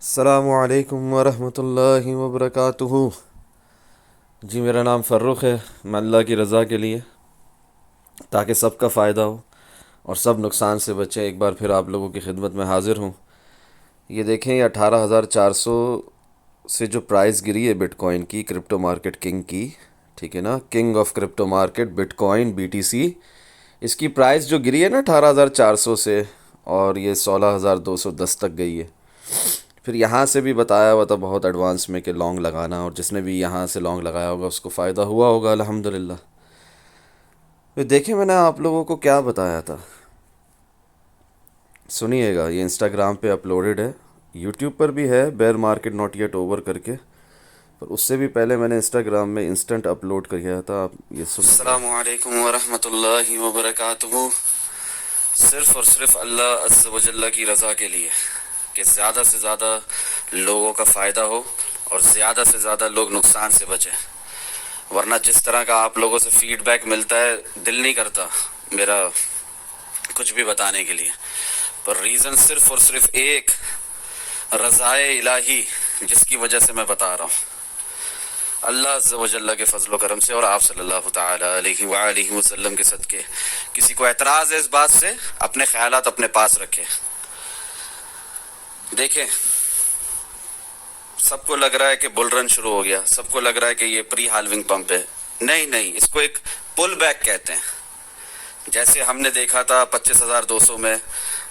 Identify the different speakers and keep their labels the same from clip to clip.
Speaker 1: السلام علیکم ورحمۃ اللہ وبرکاتہ۔ جی میرا نام فرخ ہے۔ میں اللہ کی رضا کے لیے، تاکہ سب کا فائدہ ہو اور سب نقصان سے بچیں، ایک بار پھر آپ لوگوں کی خدمت میں حاضر ہوں۔ یہ دیکھیں، یہ 18,400 سے جو پرائز گری ہے بٹ کوائن کی، کرپٹو مارکیٹ کنگ کی، ٹھیک ہے نا، king of crypto market but coin BTC، اس کی پرائز جو گری ہے نا 18,400 سے، اور یہ 16,210 تک گئی ہے۔ پھر یہاں سے بھی بتایا ہوا تھا بہت ایڈوانس میں کہ لانگ لگانا، اور جس نے بھی یہاں سے لانگ لگایا ہوگا اس کو فائدہ ہوا ہوگا الحمدللہ۔ پھر دیکھیں میں نے آپ لوگوں کو کیا بتایا تھا، سنیے گا۔ یہ انسٹاگرام پہ اپلوڈڈ ہے، یوٹیوب پر بھی ہے، bear market not yet over کر کے، پر اس سے بھی پہلے میں نے انسٹاگرام میں انسٹنٹ اپلوڈ کیا تھا، آپ یہ سنیں۔ السلام علیکم ورحمۃ اللہ وبرکاتہ۔ صرف اور صرف اللہ عز و جل کی رضا کے لیے کہ زیادہ سے زیادہ لوگوں کا فائدہ ہو اور زیادہ سے زیادہ لوگ نقصان سے بچیں، ورنہ جس طرح کا آپ لوگوں سے فیڈ بیک ملتا ہے، دل نہیں کرتا میرا کچھ بھی بتانے کے لیے، پر ریزن صرف اور صرف ایک، رضائے الہی، جس کی وجہ سے میں بتا رہا ہوں، اللہ عز و جل کے فضل و کرم سے اور آپ صلی اللہ تعالی علیہ وآلہ وسلم کے صدقے۔ کسی کو اعتراض ہے اس بات سے، اپنے خیالات اپنے پاس رکھے۔ دیکھیں، سب کو لگ رہا ہے کہ بل رن شروع ہو گیا، سب کو لگ رہا ہے کہ یہ پری ہالونگ پمپ ہے۔ نہیں، اس کو ایک پل بیک کہتے ہیں۔ جیسے ہم نے دیکھا تھا 25,200 میں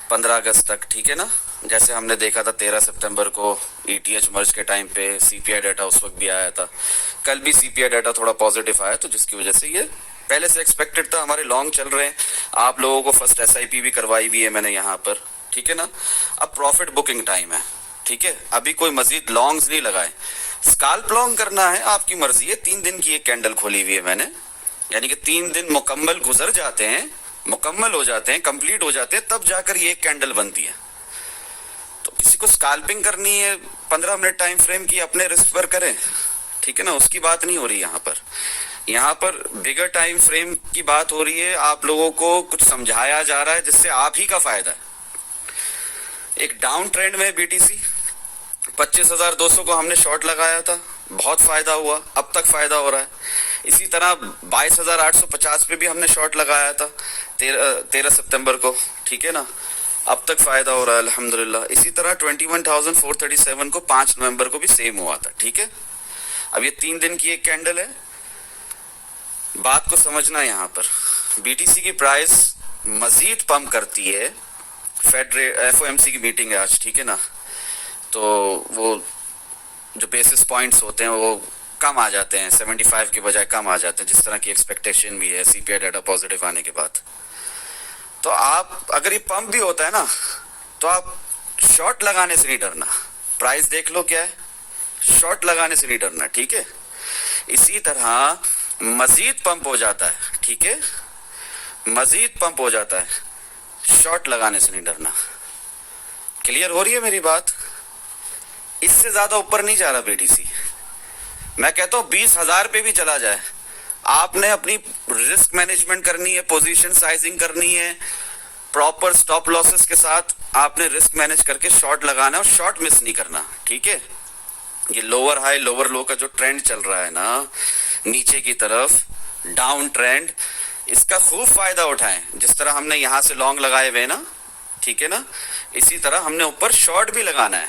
Speaker 1: 15 اگست تک، ٹھیک ہے نا، جیسے ہم نے دیکھا تھا 13 سپتمبر کو ETH مرج کے ٹائم پہ CPI ڈیٹا اس وقت بھی آیا تھا، کل بھی CPI ڈیٹا تھوڑا پازیٹیو آیا، تو جس کی وجہ سے یہ پہلے سے ایکسپیکٹڈ تھا۔ ہمارے لانگ چل رہے ہیں، آپ لوگوں کو فرسٹ SIP بھی کروائی ہوئی ہے میں نے یہاں پر، ٹھیک ہے نا۔ اب پروفٹ بکنگ ٹائم ہے، ٹھیک ہے، ابھی کوئی مزید لانگز نہیں لگائے۔ اسکالپ لانگ کرنا ہے آپ کی مرضی ہے، 3 دن کی ایک کینڈل کھولی ہوئی ہے میں نے، یعنی کہ 3 دن مکمل گزر جاتے ہیں، مکمل ہو جاتے ہیں، کمپلیٹ ہو جاتے ہیں، تب جا کر یہ ایک کینڈل بنتی ہے۔ تو کسی کو اسکالپنگ کرنی ہے 15 منٹ ٹائم فریم کی، اپنے رسک پر کریں، ٹھیک ہے نا، اس کی بات نہیں ہو رہی یہاں پر۔ یہاں پر بگر ٹائم فریم کی بات ہو رہی ہے، آپ لوگوں کو کچھ سمجھایا جا رہا ہے جس سے آپ ہی کا فائدہ ہے۔ ایک ڈاؤن ٹرینڈ میں BTC 25,200 کو ہم نے شارٹ لگایا تھا، بہت فائدہ ہوا، اب تک فائدہ ہو رہا ہے۔ اسی طرح 22,850 پہ بھی ہم نے شارٹ لگایا تھا 13 سپتمبر کو، ٹھیک ہے نا، اب تک فائدہ ہو رہا ہے الحمدللہ۔ اسی طرح 21,437 کو 5 نومبر کو بھی سیم ہوا تھا، ٹھیک ہے۔ اب یہ 3 دن کی ایک کینڈل ہے، بات کو سمجھنا یہاں پر۔ BTC کی پرائس مزید پمپ کرتی ہے، FOMC کی میٹنگ ہے آج، ٹھیک ہے نا، تو وہ جو بیسس پوائنٹس ہوتے ہیں وہ کم آ جاتے ہیں، 75 کے بجائے کم آ جاتے ہیں، جس طرح کی ایکسپیکٹیشن بھی ہے CPI ڈیٹا پازیٹیو آنے کے بعد۔ تو آپ اگر یہ پمپ بھی ہوتا ہے نا، تو آپ شارٹ لگانے سے نہیں ڈرنا، پرائز دیکھ لو کیا ہے، شارٹ لگانے سے نہیں ڈرنا، ٹھیک ہے۔ اسی طرح مزید پمپ ہو جاتا ہے، ٹھیک ہے، مزید پمپ ہو جاتا ہے، شارٹ لگانے سے نہیں ڈرنا۔ کلیئر ہو رہی ہے میری بات؟ اس سے زیادہ اوپر نہیں جا رہا BTC، میں کہتا ہوں 20,000 پہ بھی چلا جائے، آپ نے اپنی رسک مینجمنٹ کرنی ہے، پوزیشن سائزنگ کرنی ہے، پراپر سٹاپ لاسز کے ساتھ آپ نے رسک مینج کر کے شارٹ لگانا ہے، اور شارٹ مس نہیں کرنا، ٹھیک ہے۔ یہ لوور ہائی لوور لو کا جو ٹرینڈ چل رہا ہے نا، نیچے کی طرف ڈاؤن ٹرینڈ، اس کا خوب فائدہ اٹھائیں، جس طرح ہم نے یہاں سے لانگ لگائے ہوئے نا، ٹھیک ہے نا، اسی طرح ہم نے اوپر شارٹ بھی لگانا ہے۔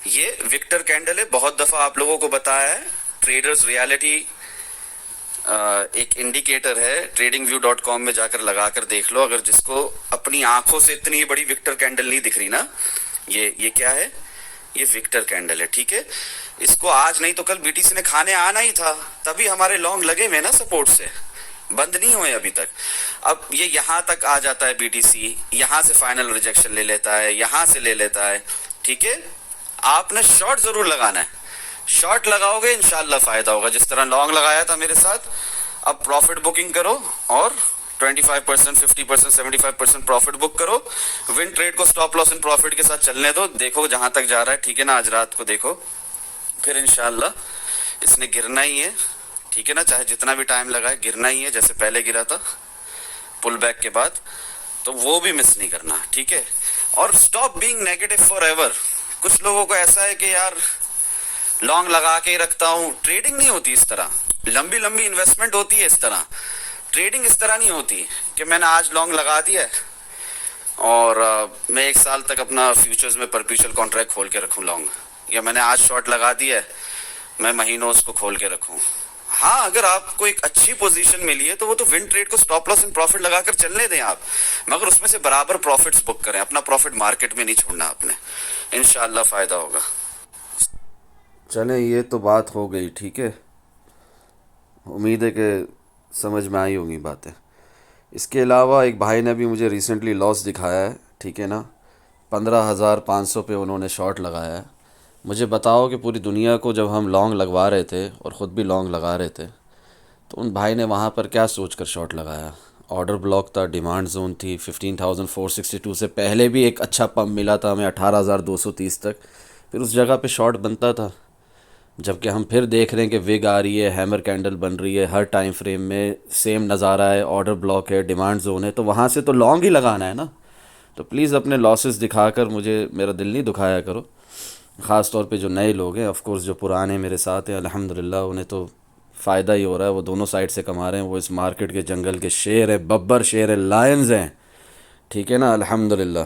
Speaker 1: یہ وکٹر کینڈل ہے، بہت دفعہ آپ لوگوں کو بتایا ہے، ٹریڈرز ریالٹی ایک انڈیکیٹر ہے، tradingview.com میں جا کر لگا کر دیکھ لو، اگر جس کو اپنی آنکھوں سے اتنی بڑی وکٹر کینڈل نہیں دکھ رہی نا، یہ کیا ہے، یہ وکٹر کینڈل ہے، ٹھیک ہے۔ اس کو آج نہیں تو کل BTC نے کھانے آنا ہی تھا، تبھی ہمارے لانگ لگے ہوئے نا سپورٹ سے، بند نہیں ہوئے ابھی تک۔ اب یہ یہاں تک آ جاتا ہے BTC، یہاں سے فائنل ریجیکشن لے لیتا ہے، یہاں سے لے لیتا ہے، ٹھیک ہے۔ آپ نے شارٹ ضرور لگانا ہے، شارٹ لگاؤ گے انشاءاللہ فائدہ ہوگا، جس طرح لانگ لگایا تھا میرے ساتھ۔ اب پروفٹ بکنگ کرو، اور 25%، 50%، 75% پروفٹ بک کرو، ون ٹریڈ کو سٹاپ لاس ان پروفٹ کے ساتھ چلنے دو، دیکھو جہاں تک جا رہا ہے، ٹھیک ہے نا، آج رات کو دیکھو، پھر انشاءاللہ اس نے گرنا ہی ہے، ٹھیک ہے نا، چاہے جتنا بھی ٹائم لگائے گرنا ہی ہے، جیسے پہلے گرا تھا پل بیک کے بعد، تو وہ بھی مس نہیں کرنا، ٹھیک ہے۔ اور stop being negative for ever, کچھ لوگوں کو ایسا ہے کہ یار لانگ لگا کے ہی رکھتا ہوں. ٹریڈنگ نہیں ہوتی اس طرح, لمبی لمبی انویسٹمنٹ ہوتی ہے اس طرح. ٹریڈنگ اس طرح نہیں ہوتی کہ میں نے آج لانگ لگا دیا ہے اور میں 1 سال تک اپنا فیوچرز میں پرپیچول کانٹریکٹ کھول کے رکھوں لانگ, یا میں نے آج شارٹ لگا دیا ہے میں مہینوں اس کو کھول کے رکھوں. ہاں اگر آپ کو ایک اچھی پوزیشن ملی ہے تو وہ تو ون ٹریڈ کو سٹاپ لاس اینڈ پروفٹ لگا کر چلنے دیں آپ, مگر اس میں سے برابر پروفٹس بک کریں. اپنا پروفٹ مارکیٹ میں نہیں چھوڑنا آپ نے, انشاءاللہ فائدہ ہوگا. چلیں یہ تو بات ہو گئی, ٹھیک ہے, امید ہے کہ سمجھ میں آئی ہوں گی باتیں. اس کے علاوہ ایک بھائی نے بھی مجھے ریسنٹلی لاس دکھایا ہے, ٹھیک ہے نا, 15,500 پہ انہوں نے شارٹ لگایا ہے. مجھے بتاؤ کہ پوری دنیا کو جب ہم لانگ لگوا رہے تھے اور خود بھی لانگ لگا رہے تھے تو ان بھائی نے وہاں پر کیا سوچ کر شارٹ لگایا. آرڈر بلاک تھا, ڈیمانڈ زون تھی, 15,462 سے پہلے بھی ایک اچھا پمپ ملا تھا ہمیں 18,230 تک, پھر اس جگہ پہ شارٹ بنتا تھا. جبکہ ہم پھر دیکھ رہے ہیں کہ وگ آ رہی ہے, ہیمر کینڈل بن رہی ہے, ہر ٹائم فریم میں سیم نظارہ ہے, آرڈر بلاک ہے, ڈیمانڈ زون ہے, تو وہاں سے تو لانگ ہی لگانا ہے نا. تو پلیز اپنے لاسز دکھا کر مجھے میرا دل نہیں دکھایا کرو, خاص طور پہ جو نئے لوگ ہیں. آف کورس جو پرانے میرے ساتھ ہیں الحمدللہ انہیں تو فائدہ ہی ہو رہا ہے, وہ دونوں سائڈ سے کما رہے ہیں, وہ اس مارکیٹ کے جنگل کے شیر ہیں, ببر شیر ہیں, لائنز ہیں, ٹھیک ہے نا, الحمدللہ.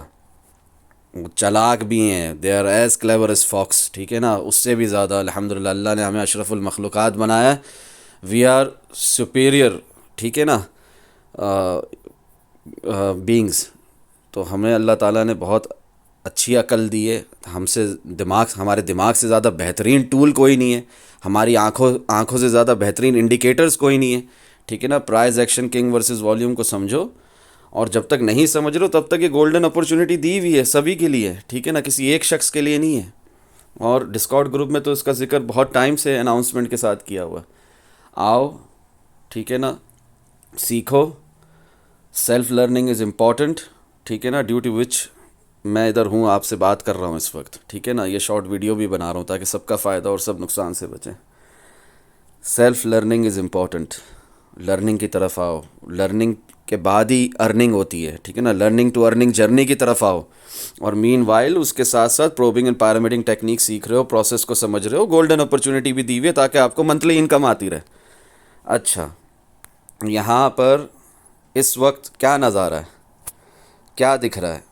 Speaker 1: چلاک بھی ہیں, they are as clever as fox, ٹھیک ہے نا, اس سے بھی زیادہ الحمدللہ. اللہ نے ہمیں اشرف المخلوقات بنایا ہے, وی آر سپیریئر, ٹھیک ہے نا, بینگز. تو ہمیں اللہ تعالیٰ نے بہت اچھی عقل دی ہے, ہم سے ہمارے دماغ سے زیادہ بہترین ٹول کوئی نہیں ہے, ہماری آنکھوں سے زیادہ بہترین انڈیکیٹرز کوئی نہیں ہے, ٹھیک ہے نا. Price action king versus volume کو سمجھو, اور جب تک نہیں سمجھ رہے ہو تب تک یہ گولڈن اپرچونٹی دی ہوئی ہے سبھی کے لیے, ٹھیک ہے نا, کسی ایک شخص کے لیے نہیں ہے. اور ڈسکارڈ گروپ میں تو اس کا ذکر بہت ٹائم سے اناؤنسمنٹ کے ساتھ کیا ہوا ہے. آؤ, ٹھیک ہے نا, سیکھو. سیلف لرننگ از امپورٹنٹ, ٹھیک ہے نا, ڈیو ٹو وچ میں ادھر ہوں, آپ سے بات کر رہا ہوں اس وقت, ٹھیک ہے نا. یہ شارٹ ویڈیو بھی بنا رہا ہوں تاکہ سب کا فائدہ اور سب نقصان سے بچیں. Self learning is important, learning کی طرف آؤ. لرننگ کے بعد ہی ارننگ ہوتی ہے, ٹھیک ہے نا. لرننگ ٹو ارننگ جرنی کی طرف آؤ, اور مین وائل اس کے ساتھ ساتھ پروبنگ اینڈ پیرامیڈنگ ٹیکنیک سیکھ رہے ہو, پروسیس کو سمجھ رہے ہو, گولڈن اپرچونٹی بھی دی ہوئی ہے تاکہ آپ کو منتھلی انکم آتی رہے. اچھا, یہاں پر اس وقت کیا نظارہ ہے, کیا دکھ رہا ہے؟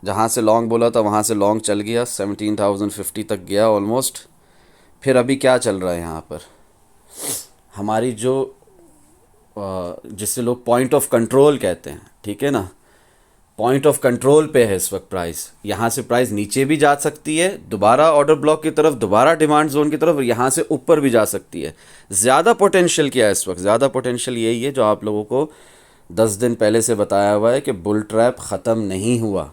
Speaker 1: جہاں سے لانگ بولا تھا وہاں سے لانگ چل گیا, 17,050 تک گیا آلموسٹ. پھر ابھی کیا چل رہا ہے یہاں پر؟ ہماری جو جس سے لوگ پوائنٹ آف کنٹرول کہتے ہیں, ٹھیک ہے نا, پوائنٹ آف کنٹرول پہ ہے اس وقت پرائز. یہاں سے پرائز نیچے بھی جا سکتی ہے دوبارہ آرڈر بلاک کی طرف, دوبارہ ڈیمانڈ زون کی طرف, اور یہاں سے اوپر بھی جا سکتی ہے. زیادہ پوٹینشیل کیا ہے اس وقت؟ زیادہ پوٹینشیل یہی ہے جو آپ لوگوں کو 10 دن پہلے سے بتایا ہوا ہے کہ بل ٹریپ ختم نہیں ہوا,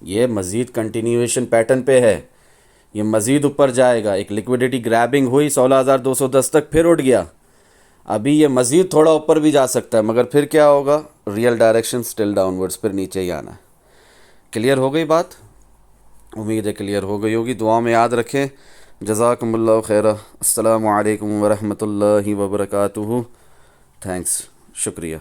Speaker 1: یہ مزید کنٹینیویشن پیٹرن پہ ہے, یہ مزید اوپر جائے گا. ایک لیکویڈیٹی گریبنگ ہوئی 16,210 تک, پھر اٹھ گیا. ابھی یہ مزید تھوڑا اوپر بھی جا سکتا ہے, مگر پھر کیا ہوگا؟ Real direction still downwards, پھر نیچے ہی آنا ہے. کلیئر ہو گئی بات؟ امید ہے کلیئر ہو گئی ہوگی. دعا میں یاد رکھیں. جزاکم اللہ خیرہ. السلام علیکم ورحمۃ اللہ وبرکاتہ. تھینکس, شکریہ.